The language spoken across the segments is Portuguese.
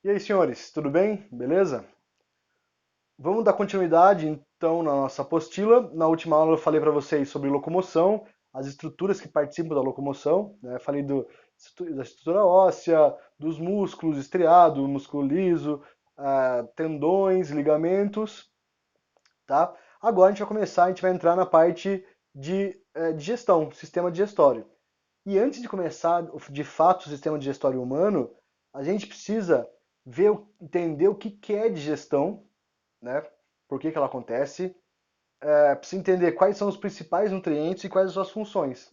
E aí, senhores, tudo bem? Beleza? Vamos dar continuidade, então, na nossa apostila. Na última aula eu falei para vocês sobre locomoção, as estruturas que participam da locomoção, né? Falei da estrutura óssea, dos músculos estriado, músculo liso, tendões, ligamentos, tá? Agora a gente vai começar, a gente vai entrar na parte de digestão, sistema digestório. E antes de começar, de fato, o sistema digestório humano, a gente precisa ver, entender o que é digestão, né? Por que ela acontece. Precisa entender quais são os principais nutrientes e quais as suas funções.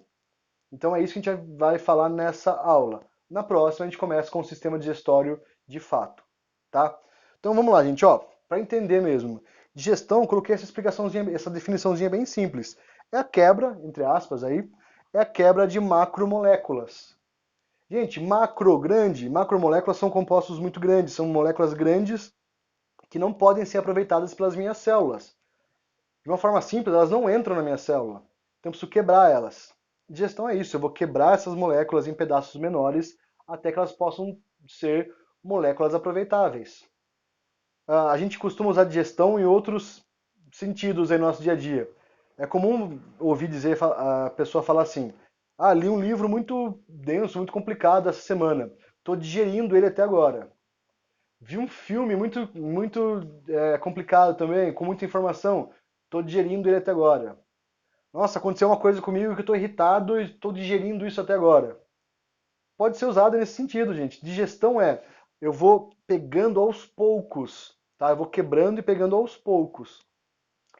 Então é isso que a gente vai falar nessa aula. Na próxima a gente começa com o sistema digestório de fato, tá? Então vamos lá, gente, ó, para entender mesmo. Digestão, eu coloquei essa explicaçãozinha, essa definiçãozinha bem simples. É a quebra, entre aspas aí, é a quebra de macromoléculas. Gente, macromoléculas são compostos muito grandes, são moléculas grandes que não podem ser aproveitadas pelas minhas células. De uma forma simples, elas não entram na minha célula. Então eu preciso quebrar elas. Digestão é isso, eu vou quebrar essas moléculas em pedaços menores até que elas possam ser moléculas aproveitáveis. A gente costuma usar digestão em outros sentidos aí no nosso dia a dia. É comum ouvir dizer a pessoa falar assim: "Ah, li um livro muito denso, muito complicado essa semana. Estou digerindo ele até agora. Vi um filme muito complicado também, com muita informação. Estou digerindo ele até agora. Nossa, aconteceu uma coisa comigo que eu estou irritado e estou digerindo isso até agora." Pode ser usado nesse sentido, gente. Digestão é eu vou pegando aos poucos, tá? Eu vou quebrando e pegando aos poucos.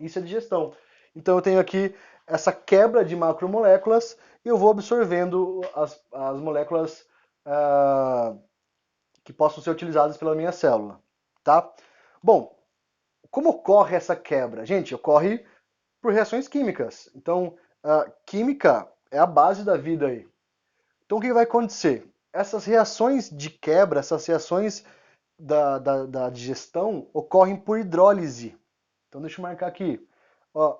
Isso é digestão. Então eu tenho aqui essa quebra de macromoléculas e eu vou absorvendo as moléculas ah, que possam ser utilizadas pela minha célula, tá? Bom, como ocorre essa quebra? Gente, ocorre por reações químicas. Então, a química é a base da vida aí. Então, o que vai acontecer? Essas reações de quebra, essas reações da digestão ocorrem por hidrólise. Então, deixa eu marcar aqui. Ó,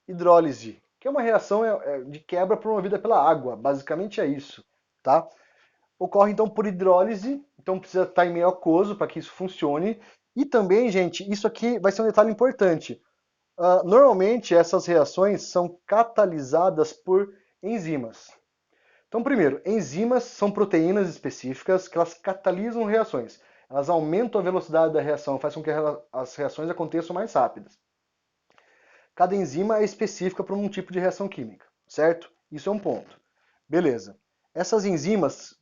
hidrólise, que é uma reação de quebra promovida pela água. Basicamente é isso, tá? Ocorre então por hidrólise, então precisa estar em meio aquoso para que isso funcione. E também, gente, isso aqui vai ser um detalhe importante. Normalmente essas reações são catalisadas por enzimas. Então, primeiro, enzimas são proteínas específicas que elas catalisam reações. Elas aumentam a velocidade da reação, fazem com que as reações aconteçam mais rápidas. Cada enzima é específica para um tipo de reação química, certo? Isso é um ponto. Beleza. Essas enzimas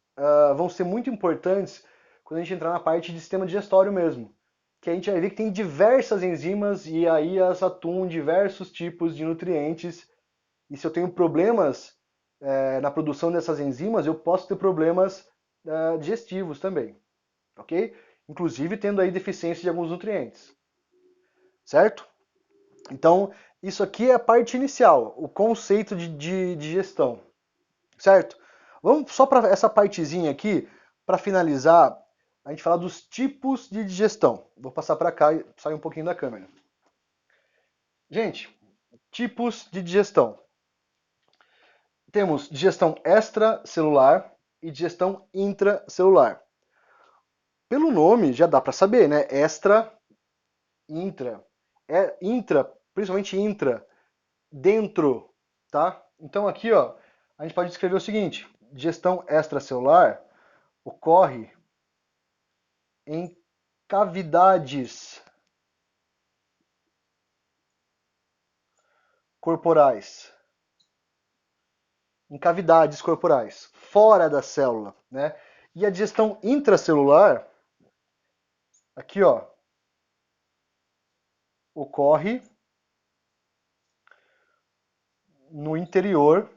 vão ser muito importantes quando a gente entrar na parte de sistema digestório mesmo. Que a gente vai ver que tem diversas enzimas e aí elas atuam em diversos tipos de nutrientes. E se eu tenho problemas na produção dessas enzimas, eu posso ter problemas digestivos também, ok? Inclusive tendo aí deficiência de alguns nutrientes, certo? Então, isso aqui é a parte inicial, o conceito de digestão, certo? Vamos só para essa partezinha aqui, para finalizar, a gente falar dos tipos de digestão. Vou passar para cá e sair um pouquinho da câmera. Gente, tipos de digestão. Temos digestão extracelular e digestão intracelular. Pelo nome já dá para saber, né? Extra, intra. É intra, principalmente intra, dentro, tá? Então aqui, ó, a gente pode descrever o seguinte: digestão extracelular ocorre em cavidades corporais, fora da célula, né? E a digestão intracelular, aqui, ó, ocorre no interior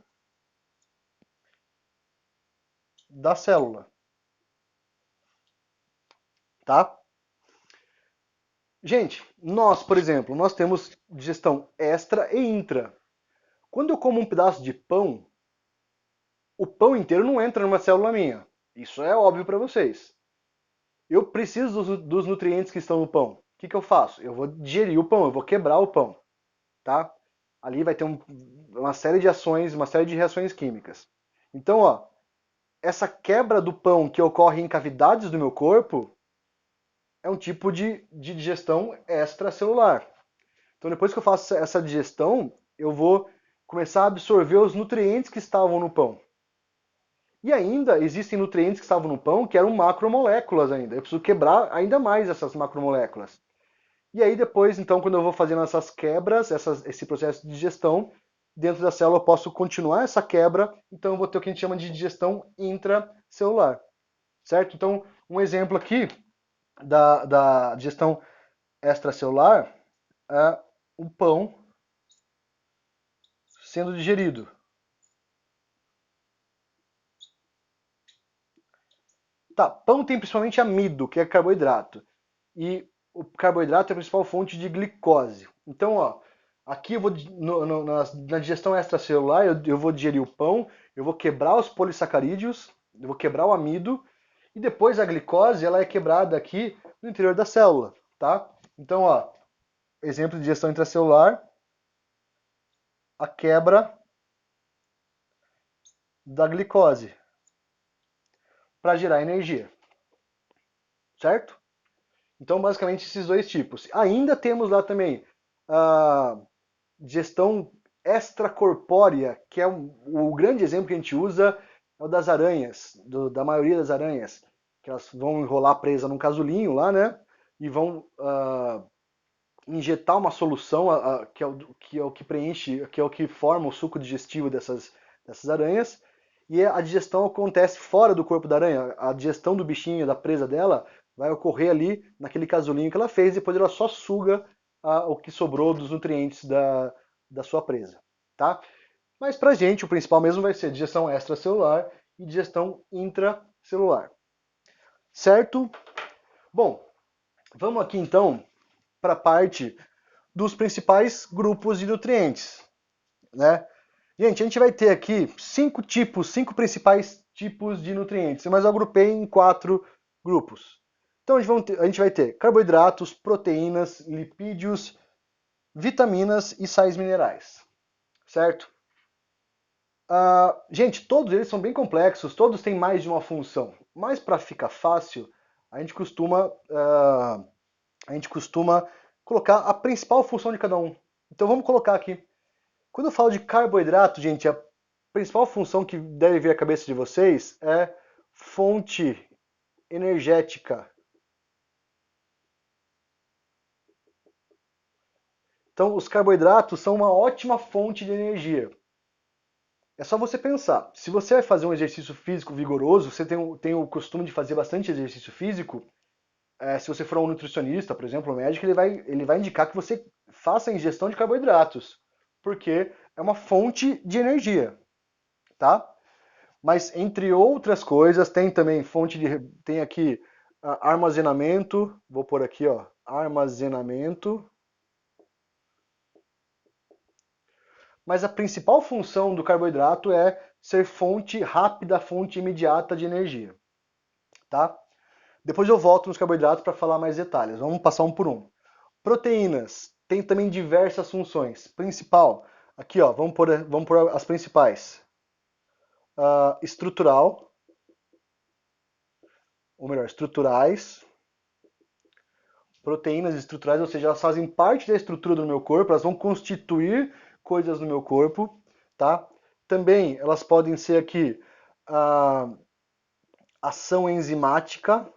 da célula, tá? Gente, nós, por exemplo, nós temos digestão extra e intra. Quando eu como um pedaço de pão, o pão inteiro não entra numa célula minha. Isso é óbvio para vocês. Eu preciso dos nutrientes que estão no pão. O que eu faço? Eu vou digerir o pão, eu vou quebrar o pão, tá? Ali vai ter uma série de ações, uma série de reações químicas. Então, ó, essa quebra do pão que ocorre em cavidades do meu corpo é um tipo de digestão extracelular. Então, depois que eu faço essa digestão, eu vou começar a absorver os nutrientes que estavam no pão. E ainda existem nutrientes que estavam no pão que eram macromoléculas ainda. Eu preciso quebrar ainda mais essas macromoléculas. E aí depois, então, quando eu vou fazendo essas quebras, esse processo de digestão, dentro da célula eu posso continuar essa quebra, então eu vou ter o que a gente chama de digestão intracelular, certo? Então, um exemplo aqui da digestão extracelular é o pão sendo digerido. Tá, pão tem principalmente amido, que é carboidrato. E o carboidrato é a principal fonte de glicose. Então, ó, aqui eu vou na digestão extracelular, eu vou digerir o pão, eu vou quebrar os polissacarídeos, eu vou quebrar o amido, e depois a glicose ela é quebrada aqui no interior da célula, tá? Então, ó, exemplo de digestão intracelular, a quebra da glicose para gerar energia, certo? Então, basicamente, esses dois tipos. Ainda temos lá também a digestão extracorpórea, que é o grande exemplo que a gente usa é o das aranhas, da maioria das aranhas, que elas vão enrolar presa num casulinho lá, né? E vão injetar uma solução que é o que preenche, que é o que forma o suco digestivo dessas aranhas. E a digestão acontece fora do corpo da aranha. A digestão do bichinho, da presa dela, vai ocorrer ali naquele casulinho que ela fez, e depois ela só suga o que sobrou dos nutrientes da sua presa, tá? Mas pra gente, o principal mesmo vai ser digestão extracelular e digestão intracelular. Certo? Bom, vamos aqui então para a parte dos principais grupos de nutrientes, né? Gente, a gente vai ter aqui cinco principais tipos de nutrientes, mas eu agrupei em 4 grupos. Então a gente vai ter carboidratos, proteínas, lipídios, vitaminas e sais minerais, certo? Gente, todos eles são bem complexos, todos têm mais de uma função. Mas para ficar fácil, a gente costuma, uh, a gente costuma colocar a principal função de cada um. Então vamos colocar aqui. Quando eu falo de carboidrato, gente, a principal função que deve vir à cabeça de vocês é fonte energética. Então, os carboidratos são uma ótima fonte de energia. É só você pensar. Se você vai fazer um exercício físico vigoroso, você tem o costume de fazer bastante exercício físico, se você for um nutricionista, por exemplo, um médico, ele vai indicar que você faça a ingestão de carboidratos, porque é uma fonte de energia, tá? Mas entre outras coisas, tem também tem aqui armazenamento, vou pôr aqui, ó, armazenamento. Mas a principal função do carboidrato é ser fonte rápida, fonte imediata de energia, tá? Depois eu volto nos carboidratos para falar mais detalhes. Vamos passar um por um. Proteínas tem também diversas funções. Principal, aqui ó, vamos por as principais. Estrutural, ou melhor, estruturais. Proteínas estruturais, ou seja, elas fazem parte da estrutura do meu corpo, elas vão constituir coisas no meu corpo, tá? Também elas podem ser aqui a ação enzimática.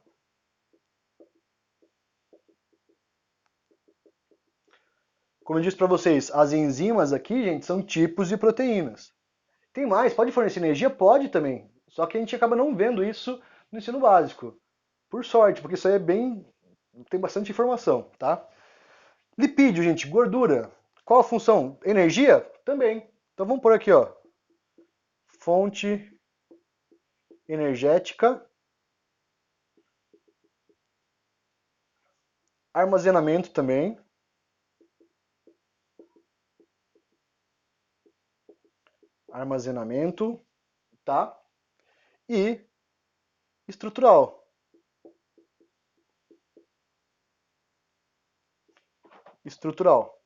Como eu disse para vocês, as enzimas aqui, gente, são tipos de proteínas. Tem mais, pode fornecer energia? Pode também. Só que a gente acaba não vendo isso no ensino básico. Por sorte, porque isso aí tem bastante informação, tá? Lipídio, gente, gordura. Qual a função? Energia? Também. Então vamos por aqui, ó. Fonte energética. Armazenamento também. Armazenamento, tá? E estrutural. Estrutural.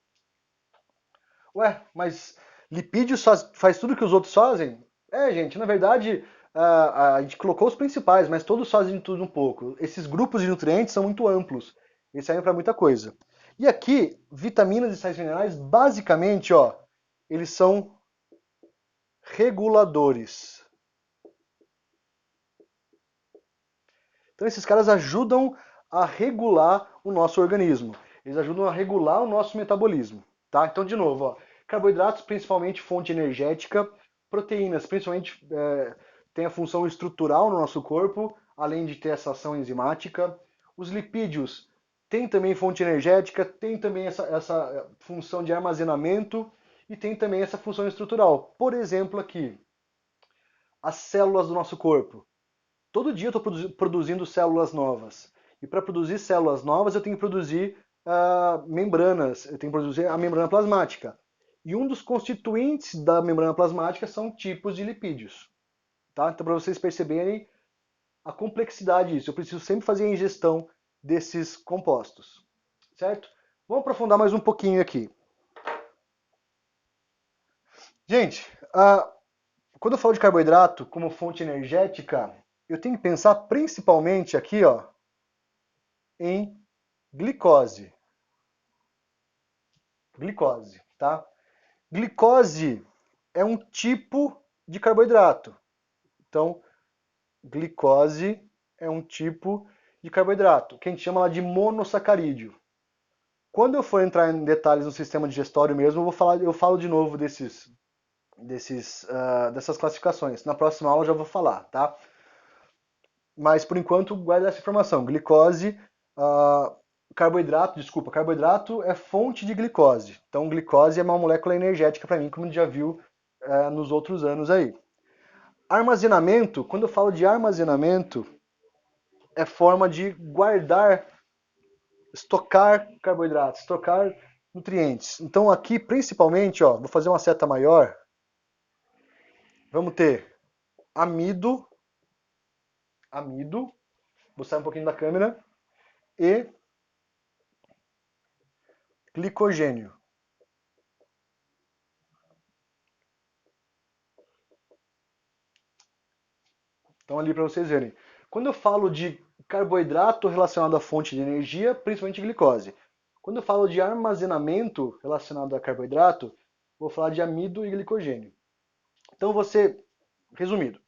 Ué, mas lipídio faz tudo que os outros fazem? É, gente, na verdade, a gente colocou os principais, mas todos fazem tudo um pouco. Esses grupos de nutrientes são muito amplos, eles servem para muita coisa. E aqui, vitaminas e sais minerais, basicamente, ó, eles são reguladores. Então esses caras ajudam a regular o nosso organismo. Eles ajudam a regular o nosso metabolismo, tá? Então, de novo, ó, carboidratos, principalmente fonte energética, proteínas, principalmente tem a função estrutural no nosso corpo, além de ter essa ação enzimática. Os lipídios tem também fonte energética, tem também essa função de armazenamento e tem também essa função estrutural. Por exemplo, aqui, as células do nosso corpo. Todo dia eu estou produzindo células novas. E para produzir células novas, eu tenho que produzir membranas, eu tenho que produzir a membrana plasmática. E um dos constituintes da membrana plasmática são tipos de lipídios. Tá? Então, para vocês perceberem a complexidade disso, eu preciso sempre fazer a ingestão desses compostos. Certo? Vamos aprofundar mais um pouquinho aqui. Gente, quando eu falo de carboidrato como fonte energética, eu tenho que pensar principalmente aqui, ó, em glicose. Glicose, tá? Glicose é um tipo de carboidrato. Então, glicose é um tipo de carboidrato, que a gente chama lá de monossacarídeo. Quando eu for entrar em detalhes no sistema digestório mesmo, eu falo de novo dessas classificações. Na próxima aula eu já vou falar, tá? Mas por enquanto guarda essa informação. Glicose, carboidrato é fonte de glicose. Então glicose é uma molécula energética para mim, como a gente já viu nos outros anos aí. Armazenamento, quando eu falo de armazenamento, é forma de guardar, estocar carboidratos, estocar nutrientes. Então aqui principalmente, ó, vou fazer uma seta maior. Vamos ter amido, vou sair um pouquinho da câmera, e glicogênio. Então ali para vocês verem. Quando eu falo de carboidrato relacionado à fonte de energia, principalmente glicose. Quando eu falo de armazenamento relacionado a carboidrato, vou falar de amido e glicogênio. Então resumido,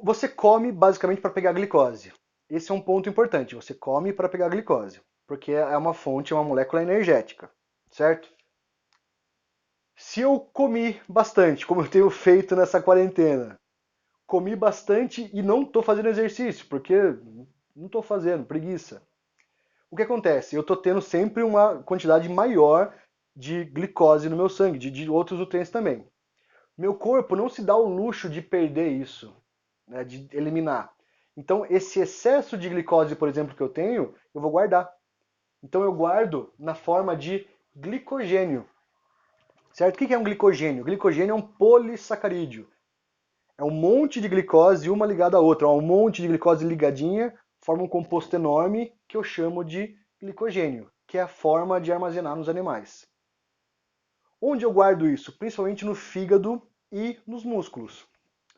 você come basicamente para pegar glicose. Esse é um ponto importante. Você come para pegar glicose, porque é uma fonte, é uma molécula energética, certo? Se eu comi bastante, como eu tenho feito nessa quarentena, comi bastante e não estou fazendo exercício, porque não estou fazendo, preguiça. O que acontece? Eu estou tendo sempre uma quantidade maior de glicose no meu sangue, de outros nutrientes também. Meu corpo não se dá o luxo de perder isso, né, de eliminar. Então, esse excesso de glicose, por exemplo, que eu tenho, eu vou guardar. Então, eu guardo na forma de glicogênio. Certo? O que é um glicogênio? Glicogênio é um polissacarídeo. É um monte de glicose, uma ligada à outra. Um monte de glicose ligadinha forma um composto enorme que eu chamo de glicogênio, que é a forma de armazenar nos animais. Onde eu guardo isso? Principalmente no fígado e nos músculos,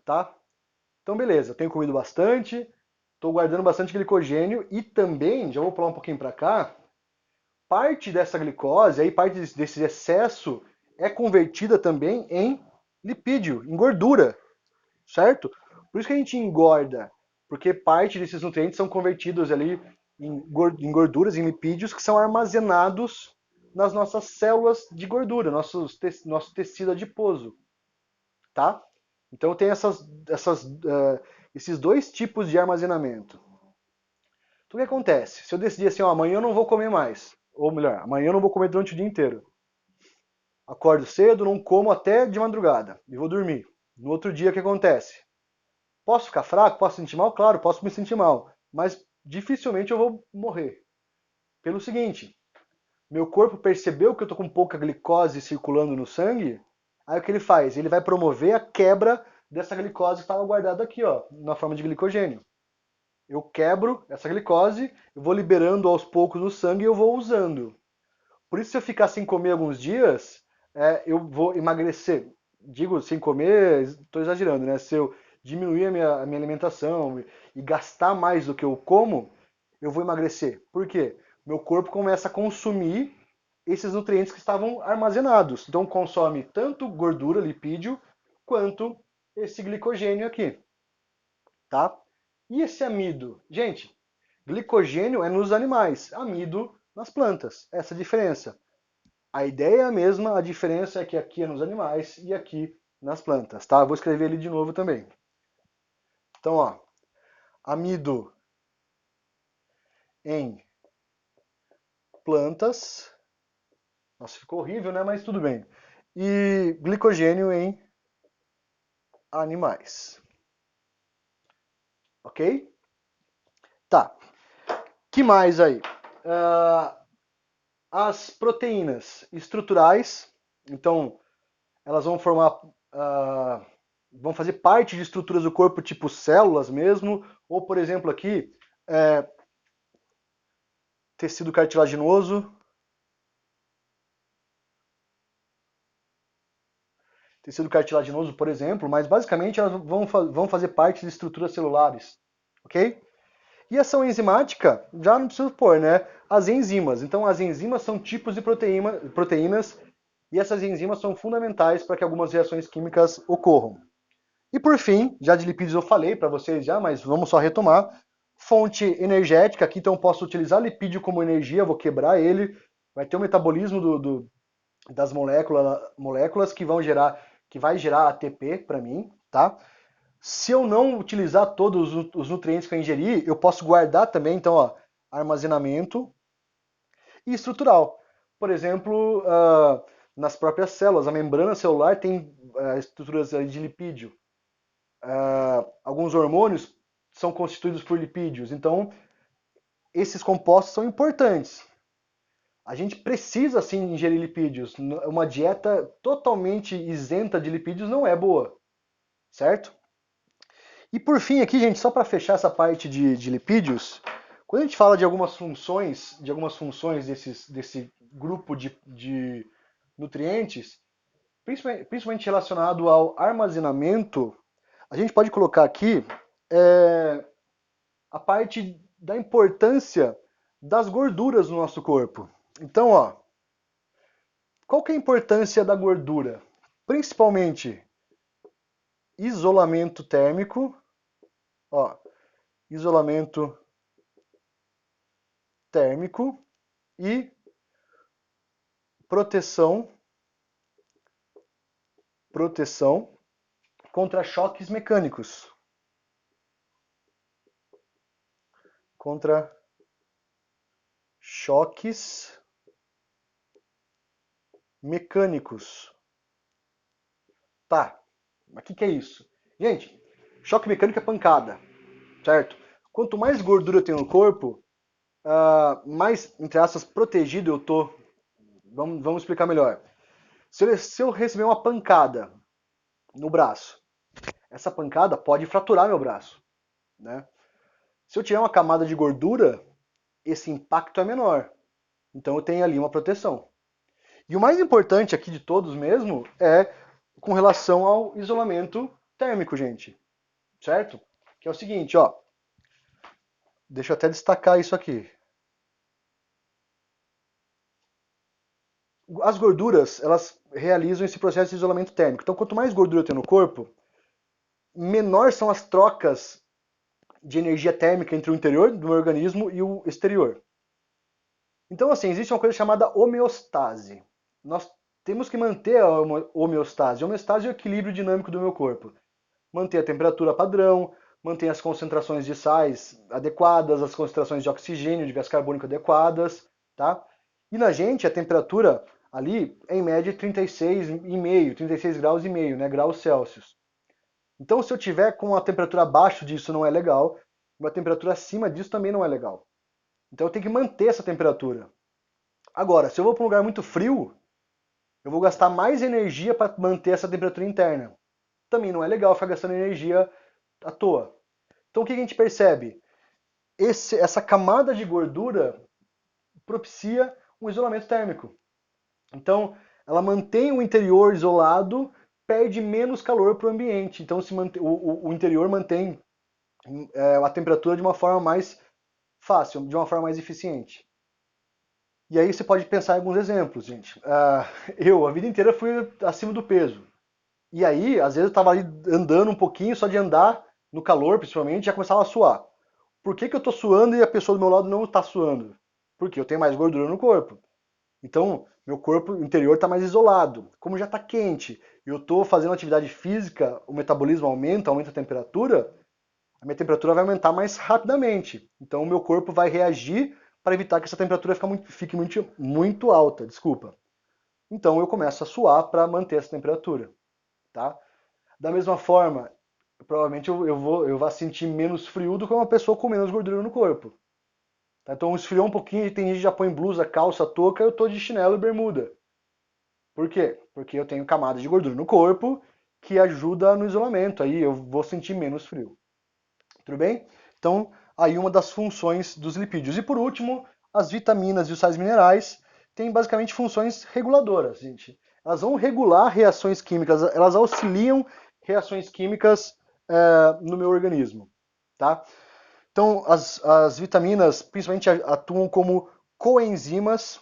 tá? Então, beleza, tenho comido bastante, estou guardando bastante glicogênio e também, já vou pular um pouquinho para cá, parte dessa glicose, aí parte desse excesso é convertida também em lipídio, em gordura, certo? Por isso que a gente engorda, porque parte desses nutrientes são convertidos ali em gorduras, em lipídios, que são armazenados nas nossas células de gordura, nosso tecido adiposo, tá? Então tem esses dois tipos de armazenamento. Então o que acontece? Se eu decidir assim, ó, amanhã eu não vou comer mais, ou melhor, amanhã eu não vou comer durante o dia inteiro. Acordo cedo, não como até de madrugada e vou dormir. No outro dia o que acontece? Posso ficar fraco? Posso sentir mal? Claro, posso me sentir mal, mas dificilmente eu vou morrer. Pelo seguinte, meu corpo percebeu que eu estou com pouca glicose circulando no sangue, aí o que ele faz? Ele vai promover a quebra dessa glicose que estava guardada aqui, ó, na forma de glicogênio. Eu quebro essa glicose, eu vou liberando aos poucos no sangue e eu vou usando. Por isso, se eu ficar sem comer alguns dias, eu vou emagrecer. Digo sem comer, estou exagerando, né? Se diminuir a minha alimentação e gastar mais do que eu como, eu vou emagrecer. Por quê? Meu corpo começa a consumir esses nutrientes que estavam armazenados. Então consome tanto gordura, lipídio, quanto esse glicogênio aqui, tá? E esse amido? Gente, glicogênio é nos animais, amido nas plantas. Essa é a diferença. A ideia é a mesma, a diferença é que aqui é nos animais e aqui nas plantas, tá? Eu vou escrever ele de novo também. Então, ó, amido em plantas. Nossa, ficou horrível, né? Mas tudo bem. E glicogênio em animais. Ok? Tá. Que mais aí? As proteínas estruturais. Então, elas vão formar, vão fazer parte de estruturas do corpo, tipo células mesmo, ou por exemplo aqui, tecido cartilaginoso. Tecido cartilaginoso, por exemplo, mas basicamente elas vão fazer parte de estruturas celulares, ok? E ação enzimática, já não preciso pôr, né? As enzimas. Então, as enzimas são tipos de proteínas e essas enzimas são fundamentais para que algumas reações químicas ocorram. E por fim, já de lipídios eu falei para vocês já, mas vamos só retomar. Fonte energética, aqui então eu posso utilizar lipídio como energia, vou quebrar ele, vai ter o metabolismo das moléculas que vai gerar ATP para mim, tá? Se eu não utilizar todos os nutrientes que eu ingeri, eu posso guardar também, então, ó, armazenamento e estrutural. Por exemplo, nas próprias células, a membrana celular tem estruturas de lipídio. Alguns hormônios são constituídos por lipídios. Então, esses compostos são importantes. A gente precisa sim ingerir lipídios. Uma dieta totalmente isenta de lipídios não é boa, certo? E por fim aqui, gente, só para fechar essa parte de lipídios, quando a gente fala de algumas funções desse grupo de nutrientes, principalmente relacionado ao armazenamento, a gente pode colocar aqui a parte da importância das gorduras no nosso corpo. Então, ó, qual que é a importância da gordura? Principalmente isolamento térmico, ó, isolamento térmico e proteção contra choques mecânicos. Contra choques mecânicos. Tá, mas o que é isso? Gente, choque mecânico é pancada, certo? Quanto mais gordura eu tenho no corpo, mais, entre aspas, protegido eu tô. Vamos explicar melhor. Se eu receber uma pancada no braço, essa pancada pode fraturar meu braço, né? Se eu tiver uma camada de gordura, esse impacto é menor. Então eu tenho ali uma proteção. E o mais importante aqui de todos mesmo é com relação ao isolamento térmico, gente. Certo? Que é o seguinte, ó. Deixa eu até destacar isso aqui. As gorduras, elas realizam esse processo de isolamento térmico. Então, quanto mais gordura eu tenho no corpo, menor são as trocas de energia térmica entre o interior do meu organismo e o exterior. Então, assim, existe uma coisa chamada homeostase. Nós temos que manter a homeostase. A homeostase é o equilíbrio dinâmico do meu corpo. Manter a temperatura padrão, manter as concentrações de sais adequadas, as concentrações de oxigênio, de gás carbônico adequadas, tá? E na gente, a temperatura ali é em média 36,5, 36 graus e meio, né, graus Celsius. Então, se eu tiver com uma temperatura abaixo disso não é legal, uma temperatura acima disso também não é legal. Então eu tenho que manter essa temperatura. Agora, se eu vou para um lugar muito frio, eu vou gastar mais energia para manter essa temperatura interna. Também não é legal ficar gastando energia à toa. Então o que a gente percebe? Essa camada de gordura propicia um isolamento térmico. Então ela mantém o interior isolado, perde menos calor para o ambiente. Então o interior mantém a temperatura de uma forma mais fácil, de uma forma mais eficiente. E aí você pode pensar em alguns exemplos, gente. Eu, a vida inteira, fui acima do peso. E aí, às vezes eu estava ali andando um pouquinho, só de andar, no calor principalmente, já começava a suar. Por que que eu estou suando e a pessoa do meu lado não está suando? Porque eu tenho mais gordura no corpo. Então, meu corpo interior está mais isolado. Como já está quente e eu estou fazendo atividade física, o metabolismo aumenta a temperatura, a minha temperatura vai aumentar mais rapidamente. Então, o meu corpo vai reagir para evitar que essa temperatura fique muito alta. Desculpa. Então, eu começo a suar para manter essa temperatura. Tá? Da mesma forma, provavelmente eu vou sentir menos frio do que uma pessoa com menos gordura no corpo. Tá? Então, esfriou um pouquinho, tem gente que já põe blusa, calça, touca, eu tô de chinelo e bermuda. Por quê? Porque eu tenho camadas de gordura no corpo que ajuda no isolamento. Aí eu vou sentir menos frio. Tudo bem? Então, aí uma das funções dos lipídios. E por último, as vitaminas e os sais minerais têm basicamente funções reguladoras, gente. Elas vão regular reações químicas, elas auxiliam reações químicas no meu organismo, tá? Então, as vitaminas principalmente atuam como coenzimas.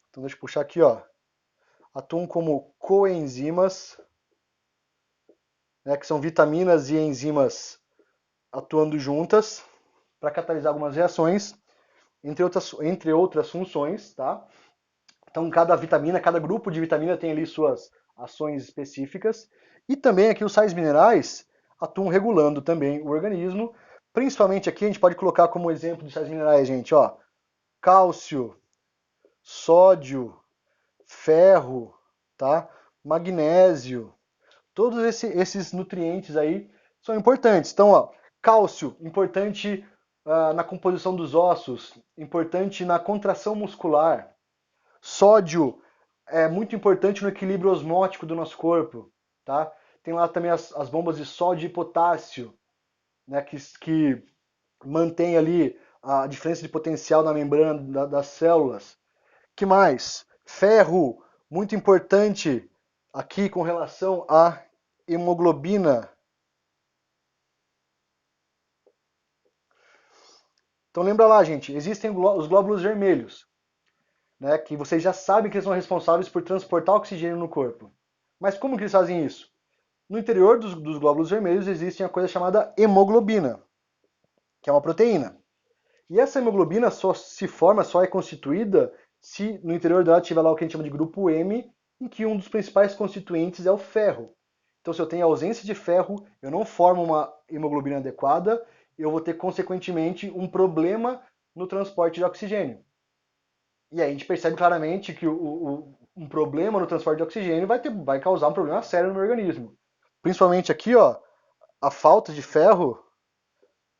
Então, deixa eu puxar aqui, ó. Atuam como coenzimas, né, que são vitaminas e enzimas atuando juntas para catalisar algumas reações, entre outras funções, tá? Então, cada vitamina, cada grupo de vitamina tem ali suas ações específicas. E também aqui os sais minerais atuam regulando também o organismo. Principalmente aqui a gente pode colocar como exemplo de sais minerais, gente, ó, cálcio, sódio, ferro, tá? Magnésio. Todos esses nutrientes aí são importantes. Então, ó, cálcio, importante na composição dos ossos, importante na contração muscular. Sódio é muito importante no equilíbrio osmótico do nosso corpo, tá? Tem lá também as bombas de sódio e potássio, né, que mantém ali a diferença de potencial na membrana das células. Que mais? Ferro, muito importante aqui com relação à hemoglobina. Então lembra lá, gente, existem os glóbulos vermelhos, né, que vocês já sabem que eles são responsáveis por transportar oxigênio no corpo. Mas como que eles fazem isso? No interior dos glóbulos vermelhos existe a coisa chamada hemoglobina, que é uma proteína. E essa hemoglobina só se forma, só é constituída se no interior dela tiver lá o que a gente chama de grupo M, em que um dos principais constituintes é o ferro. Então, se eu tenho ausência de ferro, eu não formo uma hemoglobina adequada, eu vou ter, consequentemente, um problema no transporte de oxigênio. E aí a gente percebe claramente que um problema no transporte de oxigênio vai causar um problema sério no meu organismo. Principalmente aqui, ó, a falta de ferro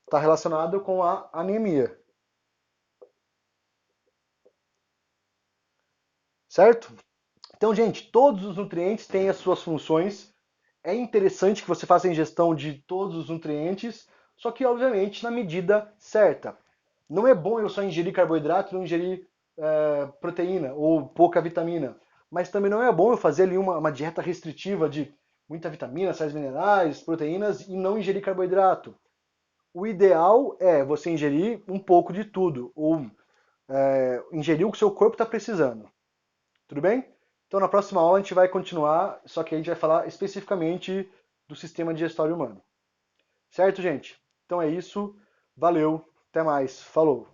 está relacionada com a anemia. Certo? Então, gente, todos os nutrientes têm as suas funções. É interessante que você faça a ingestão de todos os nutrientes, só que, obviamente, na medida certa. Não é bom eu só ingerir carboidrato e não ingerir proteína ou pouca vitamina. Mas também não é bom eu fazer ali uma dieta restritiva de muita vitamina, sais minerais, proteínas e não ingerir carboidrato. O ideal é você ingerir um pouco de tudo, ou ingerir o que o seu corpo está precisando. Tudo bem? Então na próxima aula a gente vai continuar, só que a gente vai falar especificamente do sistema digestório humano. Certo, gente? Então é isso. Valeu, até mais. Falou!